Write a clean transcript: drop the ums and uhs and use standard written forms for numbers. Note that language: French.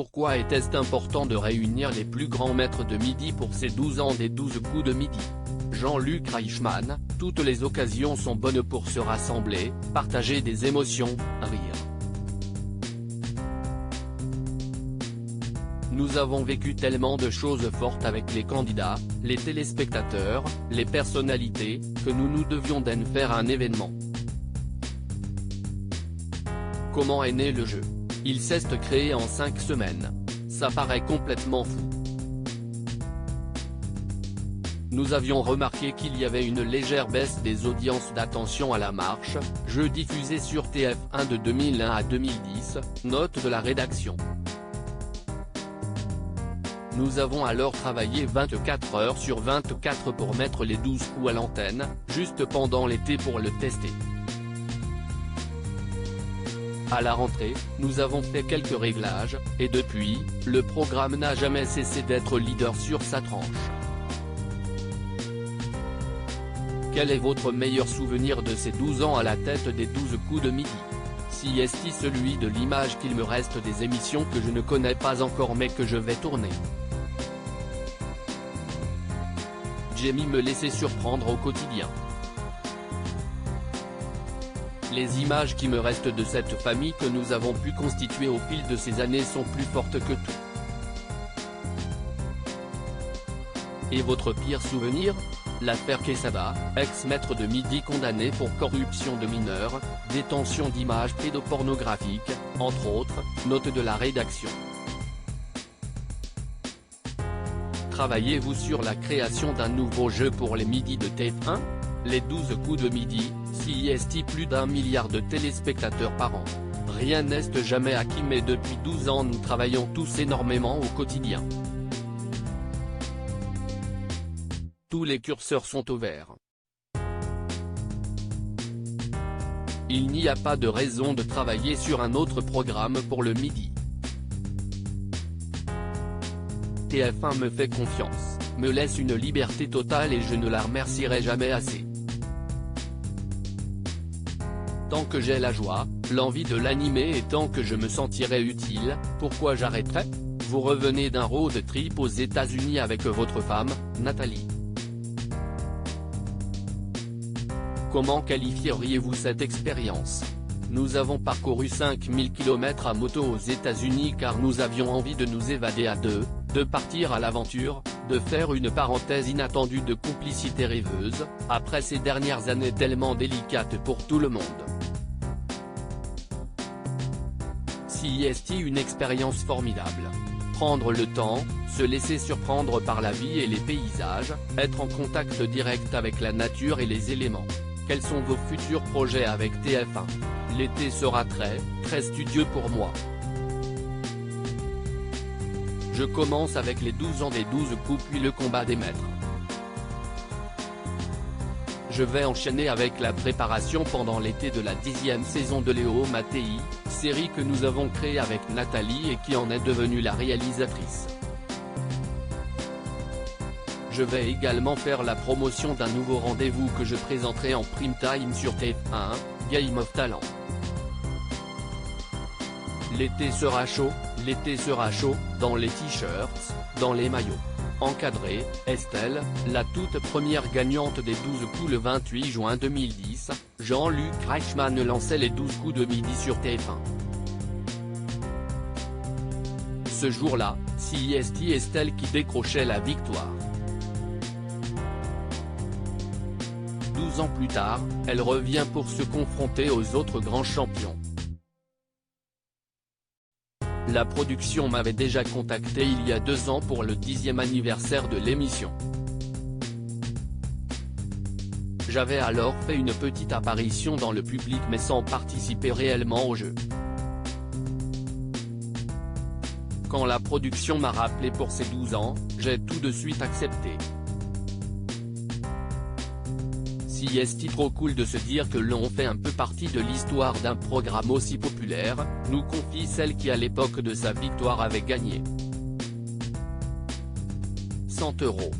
Pourquoi était-ce important de réunir les plus grands maîtres de midi pour ces 12 ans des 12 coups de midi? Jean-Luc Reichmann, toutes les occasions sont bonnes pour se rassembler, partager des émotions, rire. Nous avons vécu tellement de choses fortes avec les candidats, les téléspectateurs, les personnalités, que nous devions d'en faire un événement. Comment est né le jeu? Il s'est créé en 5 semaines. Ça paraît complètement fou. Nous avions remarqué qu'il y avait une légère baisse des audiences d'Attention à la marche, jeu diffusé sur TF1 de 2001 à 2010, note de la rédaction. Nous avons alors travaillé 24 heures sur 24 pour mettre les 12 coups à l'antenne, juste pendant l'été pour le tester. À la rentrée, nous avons fait quelques réglages, et depuis, le programme n'a jamais cessé d'être leader sur sa tranche. Quel est votre meilleur souvenir de ces 12 ans à la tête des 12 coups de midi? Si est-il celui de l'image qu'il me reste des émissions que je ne connais pas encore mais que je vais tourner? J'aime me laisser surprendre au quotidien. Les images qui me restent de cette famille que nous avons pu constituer au fil de ces années sont plus fortes que tout. Et votre pire souvenir? L'affaire Quesada, ex-maître de midi condamné pour corruption de mineurs, détention d'images pédopornographiques, entre autres, note de la rédaction. Travaillez-vous sur la création d'un nouveau jeu pour les midis de TF1? Les 12 coups de midi, si est plus d'1 milliard de téléspectateurs par an. Rien n'est jamais acquis mais depuis 12 ans nous travaillons tous énormément au quotidien. Tous les curseurs sont au vert. Il n'y a pas de raison de travailler sur un autre programme pour le midi. TF1 me fait confiance, me laisse une liberté totale et je ne la remercierai jamais assez. Tant que j'ai la joie, l'envie de l'animer et tant que je me sentirai utile, pourquoi j'arrêterai? Vous revenez d'un road trip aux États-Unis avec votre femme, Nathalie. Comment qualifieriez-vous cette expérience? Nous avons parcouru 5000 km à moto aux États-Unis car nous avions envie de nous évader à deux, de partir à l'aventure, de faire une parenthèse inattendue de complicité rêveuse, après ces dernières années tellement délicates pour tout le monde. Si est une expérience formidable. Prendre le temps, se laisser surprendre par la vie et les paysages, être en contact direct avec la nature et les éléments. Quels sont vos futurs projets avec TF1? L'été sera très studieux pour moi. Je commence avec les 12 ans des 12 coups puis le combat des maîtres. Je vais enchaîner avec la préparation pendant l'été de la 10e saison de Léo Mattei, série que nous avons créée avec Nathalie et qui en est devenue la réalisatrice. Je vais également faire la promotion d'un nouveau rendez-vous que je présenterai en prime time sur TF1, Game of Talent. L'été sera chaud, dans les t-shirts, dans les maillots. Encadré, Estelle, la toute première gagnante des 12 coups le 28 juin 2010, Jean-Luc Reichmann lançait les 12 coups de midi sur TF1. Ce jour-là, c'est Estelle qui décrochait la victoire. 12 ans plus tard, elle revient pour se confronter aux autres grands champions. La production m'avait déjà contacté il y a 2 ans pour le 10e anniversaire de l'émission. J'avais alors fait une petite apparition dans le public mais sans participer réellement au jeu. Quand la production m'a rappelé pour ses 12 ans, j'ai tout de suite accepté. Si est trop cool de se dire que l'on fait un peu partie de l'histoire d'un programme aussi populaire, nous confie celle qui à l'époque de sa victoire avait gagné 100 €.